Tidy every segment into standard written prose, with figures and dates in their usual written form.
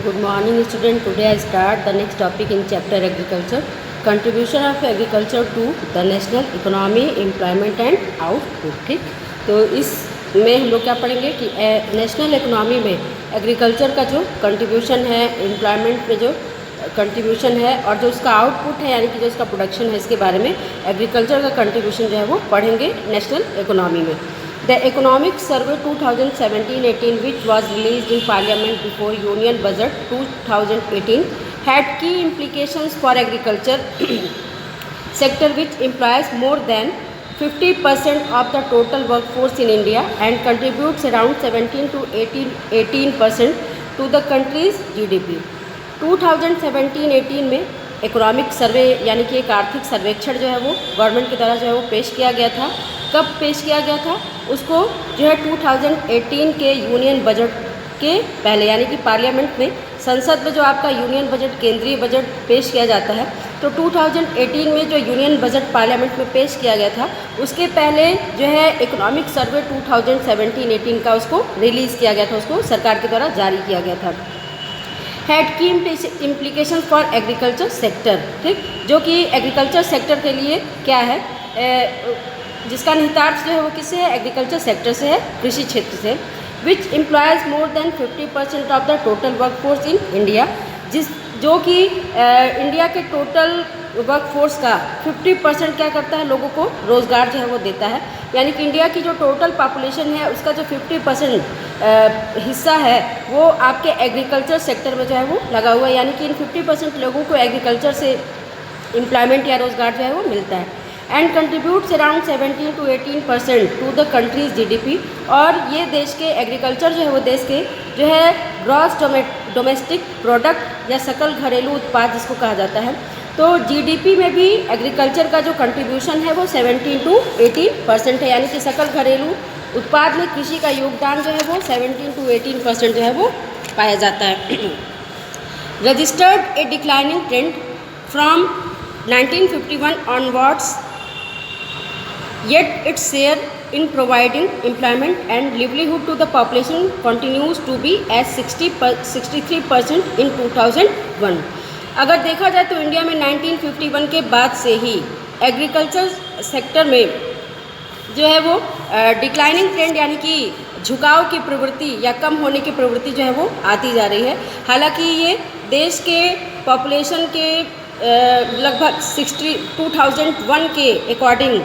Good morning student. Today I start the next topic in chapter agriculture. Contribution of agriculture to the national economy, employment and output. ठीक, तो इसमें हम लोग क्या पढ़ेंगे कि नेशनल इकोनॉमी में एग्रीकल्चर का जो कंट्रीब्यूशन है, एम्प्लॉयमेंट में जो कंट्रीब्यूशन है और जो उसका आउटपुट है यानी कि जो उसका प्रोडक्शन है, इसके बारे में एग्रीकल्चर का कंट्रीब्यूशन जो है वो पढ़ेंगे नेशनल इकोनॉमी में. The Economic Survey 2017-18, which was released in Parliament before Union Budget 2018, had key implications for agriculture sector, which employs more than 50% of the total workforce in India and contributes around 17 to 18% to the country's GDP. 2017-18 में economic survey यानी कि एक आर्थिक सर्वेक्षण जो है वो government के द्वारा जो है वो पेश किया गया था. कब पेश किया गया था? उसको जो है 2018 के यूनियन बजट के पहले यानी कि पार्लियामेंट में, संसद में जो आपका यूनियन बजट, केंद्रीय बजट पेश किया जाता है, तो 2018 में जो यूनियन बजट पार्लियामेंट में पेश किया गया था उसके पहले जो है इकोनॉमिक सर्वे 2017-18 का उसको रिलीज़ किया गया था, उसको सरकार के द्वारा जारी किया गया था. हैड की इम्प्लीकेशन फॉर एग्रीकल्चर सेक्टर, ठीक, जो कि एग्रीकल्चर सेक्टर के लिए क्या है, जिसका निहितार्थ जो है वो किससे है? एग्रीकल्चर सेक्टर से है, कृषि क्षेत्र से. Which employs more than 50% of the total workforce in India, जो कि इंडिया के टोटल वर्कफोर्स का 50% क्या करता है, लोगों को रोज़गार जो है वो देता है. यानी कि इंडिया की जो टोटल पॉपुलेशन है उसका जो 50% हिस्सा है वो आपके एग्रीकल्चर सेक्टर में जो है वो लगा हुआ है. यानी कि इन 50% लोगों को एग्रीकल्चर से एम्प्लॉयमेंट या रोज़गार जो है वो मिलता है. And contributes around 17 to 18% to the country's GDP. और ये देश के एग्रीकल्चर जो है वो देश के जो है ग्रॉस डोमेस्टिक प्रोडक्ट या सकल घरेलू उत्पाद जिसको कहा जाता है, तो जीडीपी में भी एग्रीकल्चर का जो कंट्रीब्यूशन है वो 17 to 18% है. यानी कि सकल घरेलू उत्पाद में कृषि का योगदान जो है वो 17 to 18% जो है वो पाया जाता है. Registered A declining trend from 1951 onwards, yet its share in providing employment and livelihood to the population continues to be as 63% in 2001. अगर देखा जाए तो इंडिया में 1951 के बाद से ही एग्रीकल्चर सेक्टर में जो है वो डिक्लाइनिंग ट्रेंड यानी कि झुकाव की प्रवृत्ति या कम होने की प्रवृत्ति जो है वो आती जा रही है. हालांकि ये देश के पॉपुलेशन के लगभग 2001 के अकॉर्डिंग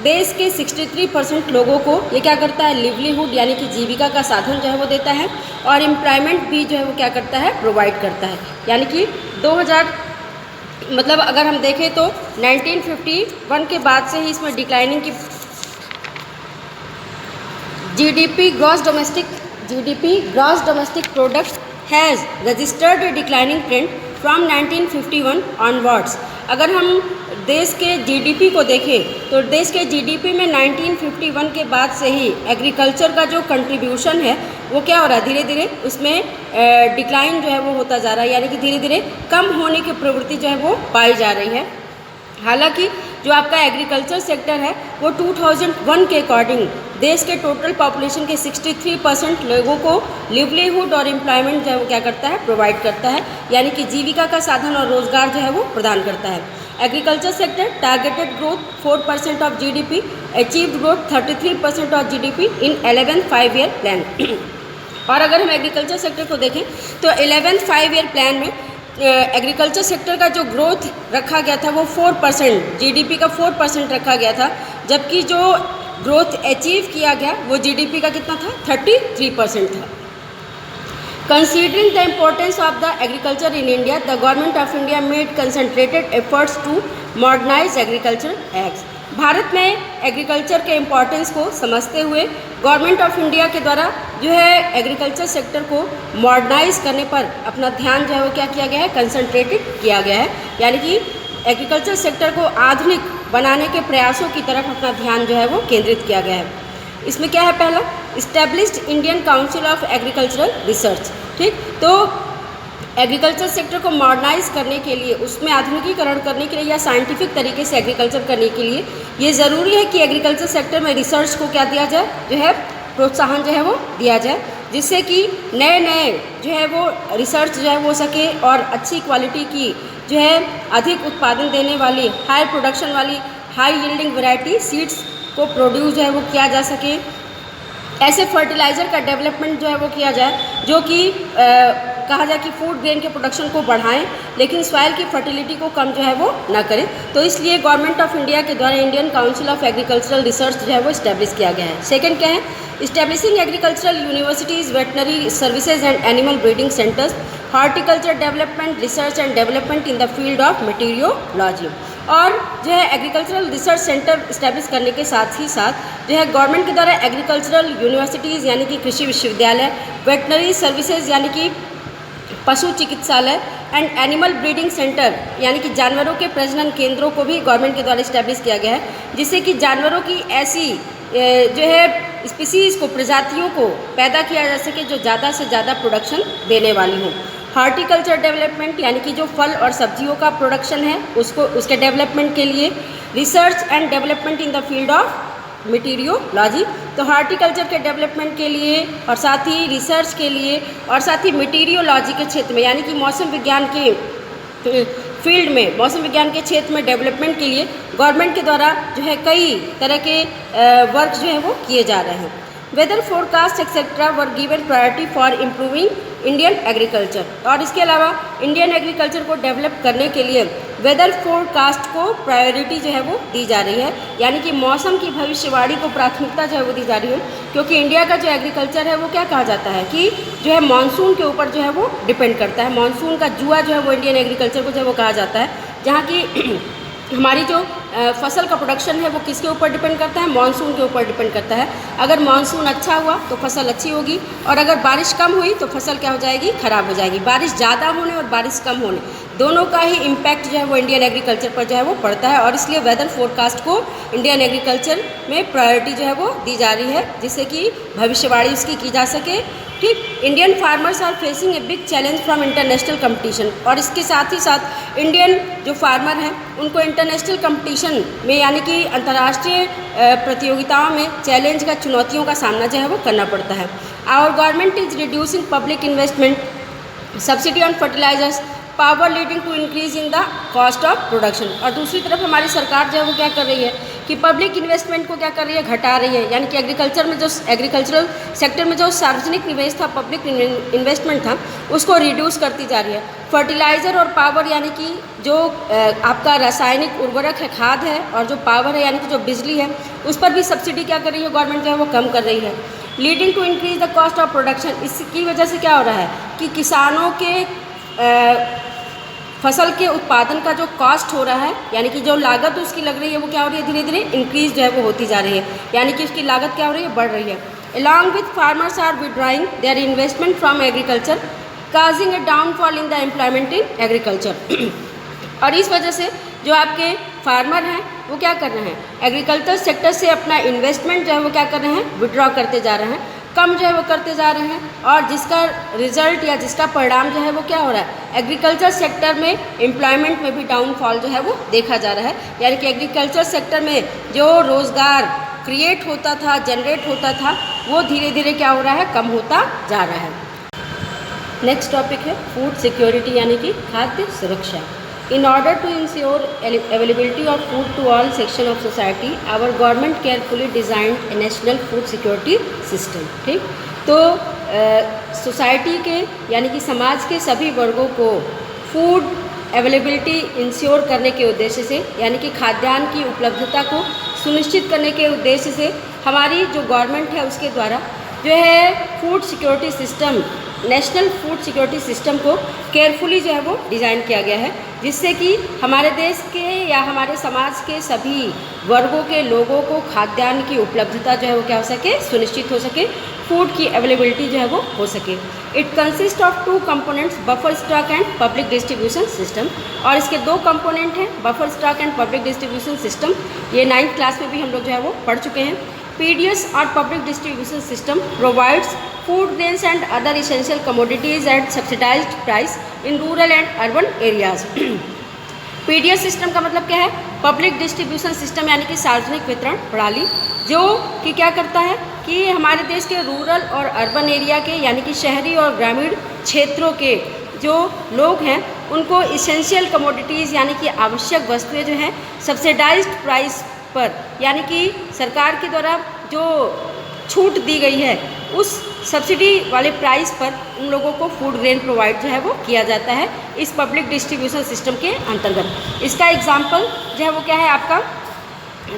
देश के 63% लोगों को ये क्या करता है, लिवलीहुड यानी कि जीविका का साधन जो है वो देता है और एम्प्लॉयमेंट भी जो है वो क्या करता है, प्रोवाइड करता है. यानी कि 2000 मतलब अगर हम देखें तो 1951 के बाद से ही इसमें डिक्लाइनिंग की GDP gross domestic product has registered A declining trend from 1951 onwards. अगर हम देश के जीडीपी को देखें तो देश के जीडीपी में 1951 के बाद से ही एग्रीकल्चर का जो कंट्रीब्यूशन है वो क्या हो रहा है, धीरे धीरे उसमें डिक्लाइन जो है वो होता जा रहा है. यानी कि धीरे धीरे कम होने की प्रवृत्ति जो है वो पाई जा रही है. हालांकि जो आपका एग्रीकल्चर सेक्टर है वो 2001 के अकॉर्डिंग देश के टोटल पॉपुलेशन के 63% लोगों को लिवलीहुड और एम्प्लॉयमेंट जो है वो क्या करता है, प्रोवाइड करता है. यानी कि जीविका का साधन और रोज़गार जो है वो प्रदान करता है. Agriculture sector targeted growth 4% of GDP, achieved growth 33% of GDP in 11th 5-year plan. और अगर हम एग्रीकल्चर सेक्टर को देखें तो 11th 5-year प्लान में एग्रीकल्चर सेक्टर का जो ग्रोथ रखा गया था वो 4%, जीडीपी का 4% रखा गया था, जबकि जो ग्रोथ अचीव किया गया वो जीडीपी का कितना था, 33% था. Considering the importance of the agriculture in India, the government of India made concentrated efforts to modernize agriculture act. भारत में एग्रीकल्चर के इम्पोर्टेंस को समझते हुए गवर्नमेंट ऑफ इंडिया के द्वारा जो है एग्रीकल्चर सेक्टर को मॉडर्नाइज करने पर अपना ध्यान जो है वो क्या किया गया है, कंसंट्रेटेड किया गया है. यानी कि एग्रीकल्चर सेक्टर को आधुनिक बनाने के प्रयासों की तरफ अपना ध्यान जो है वो केंद्रित किया गया है. इसमें क्या है, पहला established Indian council of agricultural research. ठीक, तो एग्रीकल्चर सेक्टर को मॉडर्नाइज करने के लिए, उसमें आधुनिकीकरण करने के लिए या साइंटिफिक तरीके से एग्रीकल्चर करने के लिए ये ज़रूरी है कि एग्रीकल्चर सेक्टर में रिसर्च को क्या दिया जाए, जो है प्रोत्साहन जो है वो दिया जाए। जिससे कि नए नए जो है वो रिसर्च जो है वो हो सके और अच्छी क्वालिटी की जो है अधिक उत्पादन देने वाली हाई प्रोडक्शन वाली हाई यील्डिंग वैरायटी सीड्स को प्रोड्यूस जो है वो किया जा सके। ऐसे फर्टिलाइज़र का डेवलपमेंट जो है वो किया जाए जो कि कहा जाए कि फूड ग्रेन के प्रोडक्शन को बढ़ाएं लेकिन सॉइल की फर्टिलिटी को कम जो है वो ना करें। तो इसलिए गवर्नमेंट ऑफ इंडिया के द्वारा Indian council of agricultural research जो है वो इस्टेब्लिश किया गया है। सेकंड क्या है, establishing agricultural universities, veterinary services and animal breeding centres, horticulture development, research and development in the field of meteorology. और जो है एग्रीकल्चरल रिसर्च सेंटर इस्टेब्लिश करने के साथ ही साथ जो है गवर्नमेंट के द्वारा एग्रीकल्चरल यूनिवर्सिटीज़ यानी कि कृषि विश्वविद्यालय, वेटनरी सर्विसेज यानी कि पशु चिकित्सालय एंड एनिमल ब्रीडिंग सेंटर यानी कि जानवरों के प्रजनन केंद्रों को भी गवर्नमेंट के द्वारा इस्टेब्लिश किया गया है, जिससे कि जानवरों की ऐसी जो है स्पीसीज़ को, प्रजातियों को पैदा किया जा सके जो ज़्यादा से ज़्यादा प्रोडक्शन देने वाली हों। हॉर्टिकल्चर डेवलपमेंट यानी कि जो फल और सब्जियों का प्रोडक्शन है उसके डेवलपमेंट के लिए research and development in the field of meteorology. तो हॉर्टिकल्चर के डेवलपमेंट के लिए और साथ ही रिसर्च के लिए और साथ ही मटीरियोलॉजी के क्षेत्र में यानी कि मौसम विज्ञान के फील्ड में, मौसम विज्ञान के क्षेत्र में डेवलपमेंट के लिए गवर्नमेंट के द्वारा जो है कई तरह के वर्क जो है वो किए जा रहे हैं। Weather forecast etcetera were given priority for improving Indian agriculture. और इसके अलावा इंडियन एग्रीकल्चर को डेवलप करने के लिए वेदर फोरकास्ट को प्रायोरिटी जो है वो दी जा रही है, यानी कि मौसम की भविष्यवाणी को प्राथमिकता जो है वो दी जा रही है, क्योंकि इंडिया का जो एग्रीकल्चर है वो क्या कहा जाता है कि जो है मानसून के ऊपर जो है वो डिपेंड करता है। मानसून का जुआ जो है वो इंडियन एग्रीकल्चर को जो है वो कहा जाता है, जहाँ की हमारी जो फसल का प्रोडक्शन है वो किसके ऊपर डिपेंड करता है, मानसून के ऊपर डिपेंड करता है। अगर मानसून अच्छा हुआ तो फसल अच्छी होगी और अगर बारिश कम हुई तो फसल क्या हो जाएगी, ख़राब हो जाएगी। बारिश ज़्यादा होने और बारिश कम होने दोनों का ही इम्पैक्ट जो है वो इंडियन एग्रीकल्चर पर जो है वो पड़ता है, और इसलिए वेदर फोरकास्ट को इंडियन एग्रीकल्चर में प्रायोरिटी जो है वो दी जा रही है, जिससे कि भविष्यवाणी उसकी की जा सके। ठीक, Indian farmers are facing a big challenge from international competition. और इसके साथ ही साथ इंडियन जो फार्मर हैं उनको इंटरनेशनल कंपटीशन में यानी कि अंतर्राष्ट्रीय प्रतियोगिताओं में चैलेंज का, चुनौतियों का सामना जो है वो करना पड़ता है। Our government is reducing public investment, subsidy on fertilizers, power leading to increase in the cost of production. और दूसरी तरफ हमारी सरकार जो है वो क्या कर रही है कि पब्लिक इन्वेस्टमेंट को क्या कर रही है, घटा रही है, यानी कि एग्रीकल्चर में जो एग्रीकल्चरल सेक्टर में जो सार्वजनिक निवेश था, पब्लिक इन्वेस्टमेंट था, उसको रिड्यूस करती जा रही है। फर्टिलाइज़र और पावर यानी कि जो आपका रासायनिक उर्वरक है, खाद है, और जो पावर है यानी कि जो बिजली है, उस पर भी सब्सिडी क्या कर रही है गवर्नमेंट जो है वो कम कर रही है। Leading to increase the cost of production, इसकी वजह से क्या हो रहा है कि किसानों के फसल के उत्पादन का जो कॉस्ट हो रहा है, यानी कि जो लागत उसकी लग रही है वो क्या हो रही है, धीरे धीरे इंक्रीज जो है वो होती जा रही है, यानी कि उसकी लागत क्या हो रही है, बढ़ रही है। Along with farmers are withdrawing their investment from agriculture, causing a downfall in the employment in agriculture. और इस वजह से जो आपके फार्मर हैं वो क्या कर रहे हैं, एग्रीकल्चर सेक्टर से अपना इन्वेस्टमेंट जो है वो क्या कर रहे हैं, विड्रॉ करते जा रहे हैं, कम जो है वो करते जा रहे हैं, और जिसका रिजल्ट या जिसका परिणाम जो है वो क्या हो रहा है, एग्रीकल्चर सेक्टर में एम्प्लॉयमेंट में भी डाउनफॉल जो है वो देखा जा रहा है। यानी कि एग्रीकल्चर सेक्टर में जो रोज़गार क्रिएट होता था, जनरेट होता था, वो धीरे धीरे क्या हो रहा है, कम होता जा रहा है। नेक्स्ट टॉपिक है फूड सिक्योरिटी यानी कि खाद्य सुरक्षा। In order to ensure availability of food to all sections of society, our government carefully designed a national food security system। ठीक, तो सोसाइटी के यानी कि समाज के सभी वर्गों को फूड अवेलेबिलिटी इंश्योर करने के उद्देश्य से, यानी कि खाद्यान्न की उपलब्धता को सुनिश्चित करने के उद्देश्य से हमारी जो गवर्नमेंट है उसके द्वारा जो है food security system, national food security system को केयरफुली जो है वो डिज़ाइन किया गया है, जिससे कि हमारे देश के या हमारे समाज के सभी वर्गों के लोगों को खाद्यान्न की उपलब्धता जो है वो क्या हो सके, सुनिश्चित हो सके, फूड की अवेलेबिलिटी जो है वो हो सके। It consist of 2 components, buffer stock and public distribution system. और इसके 2 कंपोनेंट हैं, buffer stock and public distribution system. ये 9th क्लास में भी हम लोग जो है वो पढ़ चुके हैं। PDS और public distribution system provides food grains and other essential commodities at subsidized price in rural and urban areas। PDS system का मतलब क्या है, पब्लिक डिस्ट्रीब्यूशन सिस्टम यानी कि सार्वजनिक वितरण प्रणाली, जो कि क्या करता है कि हमारे देश के रूरल और अर्बन एरिया के यानी कि शहरी और ग्रामीण क्षेत्रों के जो लोग हैं उनको इसेंशियल कमोडिटीज़ यानी कि आवश्यक वस्तुएं जो हैं सब्सिडाइज्ड प्राइस पर यानी कि सरकार के द्वारा जो छूट दी गई है उस सब्सिडी वाले प्राइस पर उन लोगों को फूड ग्रेन प्रोवाइड जो है वो किया जाता है इस पब्लिक डिस्ट्रीब्यूशन सिस्टम के अंतर्गत। इसका एग्जांपल जो है वो क्या है, आपका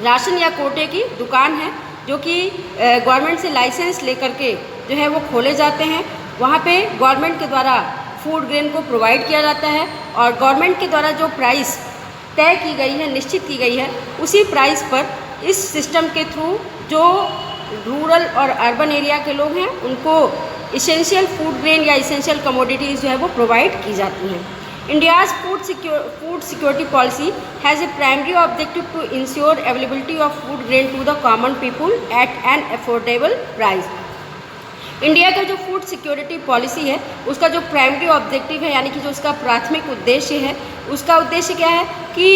राशन या कोटे की दुकान है जो कि गवर्नमेंट से लाइसेंस लेकर के जो है वो खोले जाते हैं। वहाँ पे गवर्नमेंट के द्वारा फूड ग्रेन को प्रोवाइड किया जाता है और गवर्नमेंट के द्वारा जो प्राइस तय की गई है, निश्चित की गई है, उसी प्राइस पर इस सिस्टम के थ्रू जो रूरल और अर्बन एरिया के लोग हैं उनको इसेंशियल फूड ग्रेन या इसेंशियल कमोडिटीज़ जो है वो प्रोवाइड की जाती हैं। India's food security policy has a primary objective to ensure availability of food grain to the common people at an affordable price. India का जो फूड सिक्योरिटी पॉलिसी है उसका जो प्राइमरी ऑब्जेक्टिव है यानी कि जो उसका प्राथमिक उद्देश्य है, उसका उद्देश्य क्या है कि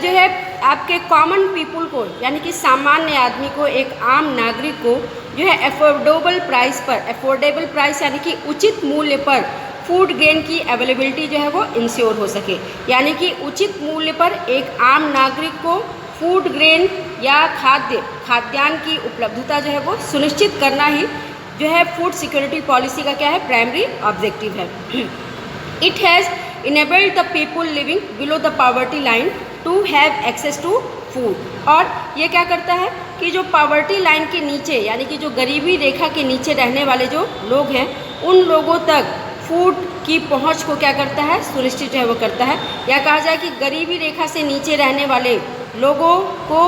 जो है आपके कॉमन पीपल को यानी कि सामान्य आदमी को, एक आम नागरिक को जो है अफोर्डेबल प्राइस पर, अफोर्डेबल प्राइस यानी कि उचित मूल्य पर फूड ग्रेन की अवेलेबिलिटी जो है वो इंश्योर हो सके। यानी कि उचित मूल्य पर एक आम नागरिक को फूड ग्रेन या खाद्यान्न की उपलब्धता जो है वो सुनिश्चित करना ही जो है फूड सिक्योरिटी पॉलिसी का क्या है, प्राइमरी ऑब्जेक्टिव है। It has enabled the people living below the poverty line to have access to food. और ये क्या करता है कि जो पॉवर्टी लाइन के नीचे यानी कि जो गरीबी रेखा के नीचे रहने वाले जो लोग हैं उन लोगों तक फूड की पहुंच को क्या करता है, सुनिश्चित जो है वो करता है। या कहा जाए कि गरीबी रेखा से नीचे रहने वाले लोगों को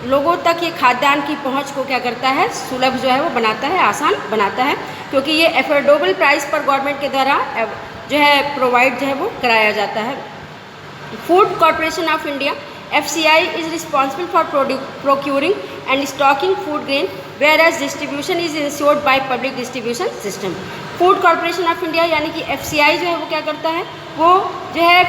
लोगों तक ये खाद्यान्न की पहुंच को क्या करता है, सुलभ जो है वो बनाता है, आसान बनाता है, क्योंकि ये अफोर्डेबल प्राइस पर गवर्नमेंट के द्वारा जो है प्रोवाइड जो है वो कराया जाता है। Food corporation of India FCI is responsible for procuring and stocking food grain, whereas distribution is ensured by public distribution system. Food corporation of India यानी कि FCI जो है वो क्या करता है, वो जो है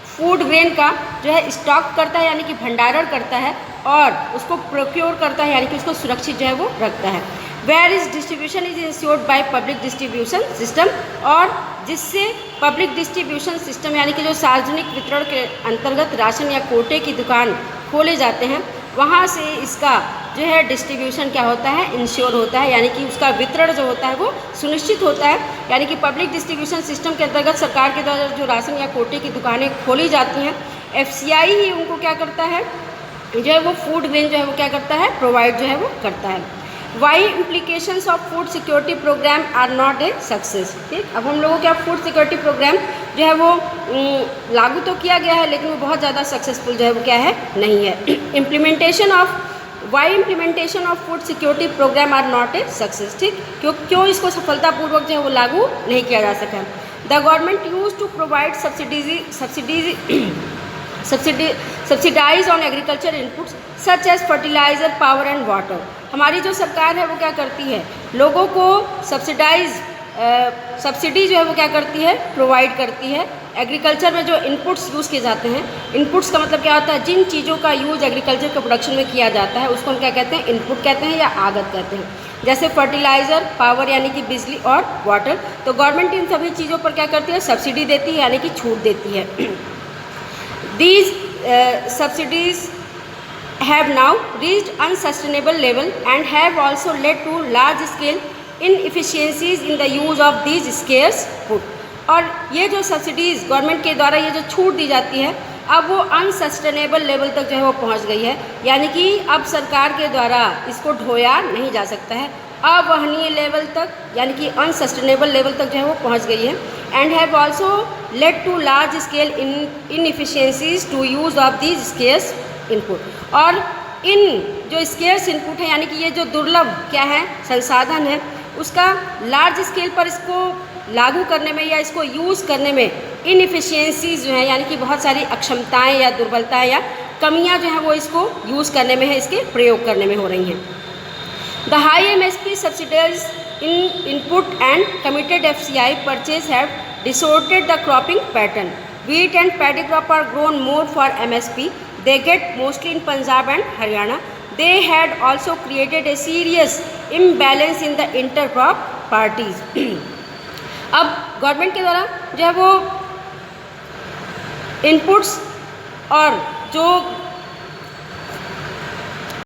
फूड ग्रेन का जो है स्टॉक करता है यानी कि भंडारण करता है और उसको प्रोक्योर करता है यानी कि उसको सुरक्षित जो है वो रखता है। Where is distribution is insured by public distribution system, और जिससे पब्लिक डिस्ट्रीब्यूशन सिस्टम यानी कि जो सार्वजनिक वितरण के अंतर्गत राशन या कोटे की दुकान खोले जाते हैं वहाँ से इसका जो है डिस्ट्रीब्यूशन क्या होता है, इंश्योर होता है, यानी कि उसका वितरण जो होता है वो सुनिश्चित होता है। यानी कि पब्लिक डिस्ट्रीब्यूशन सिस्टम के अंतर्गत सरकार के द्वारा जो राशन या कोटे की दुकानें खोली जाती हैं FCI ही उनको क्या करता है, जो है वो फूड ग्रेन जो है वो क्या करता है, प्रोवाइड जो है वो करता है। Why implications of food security programme are not a success. ठीक, अब हम लोगों का फूड सिक्योरिटी प्रोग्राम जो है वो लागू तो किया गया है लेकिन वो बहुत ज़्यादा सक्सेसफुल जो है वो क्या है, नहीं है। Implementation of food security programme are not a success. ठीक, क्यों इसको सफलतापूर्वक जो है वो लागू नहीं किया जा सका। The government use to provide subsidize on agriculture inputs such as fertilizer, power and water. हमारी जो सरकार है वो क्या करती है, लोगों को सब्सिडी जो है वो क्या करती है, प्रोवाइड करती है। एग्रीकल्चर में जो इनपुट्स यूज़ किए जाते हैं, इनपुट्स का मतलब क्या होता है, जिन चीज़ों का यूज एग्रीकल्चर के प्रोडक्शन में किया जाता है उसको हम क्या कहते हैं, इनपुट कहते हैं या आगत कहते हैं। जैसे फर्टिलाइज़र, पावर यानी कि बिजली, और वाटर। तो गवर्नमेंट इन सभी चीज़ों पर क्या करती है, सब्सिडी देती है यानी कि छूट देती है। These subsidies have now reached unsustainable level and have also led to large scale inefficiencies in the use of these scarce food। और ये जो सब्सिडीज़ गवर्नमेंट के द्वारा ये जो छूट दी जाती है अब वो अनसस्टेनेबल लेवल तक जो है वो पहुंच गई है, यानी कि अब सरकार के द्वारा इसको ढोया नहीं जा सकता है, अवहनीय लेवल तक यानी कि अनसस्टेनेबल लेवल तक जो है वो पहुंच गई है। And have also led to large scale inefficiencies to use of these scarce input. और इन जो स्केर्स इनपुट है यानी कि ये जो दुर्लभ क्या है, संसाधन है, उसका लार्ज स्केल पर इसको लागू करने में या इसको यूज़ करने में इनएफिशिएंसीज जो है यानी कि बहुत सारी अक्षमताएं या दुर्बलताएं या कमियां जो हैं वो इसको यूज़ करने में है, इसके प्रयोग करने में हो रही हैं। The high MSP subsidize in input and committed FCI purchase have disordered the cropping pattern. Wheat and paddy crop are grown more for MSP. They get mostly in Punjab and Haryana. They had also created a serious imbalance in the intercrop parties. अब government के द्वारा जो है वो inputs और जो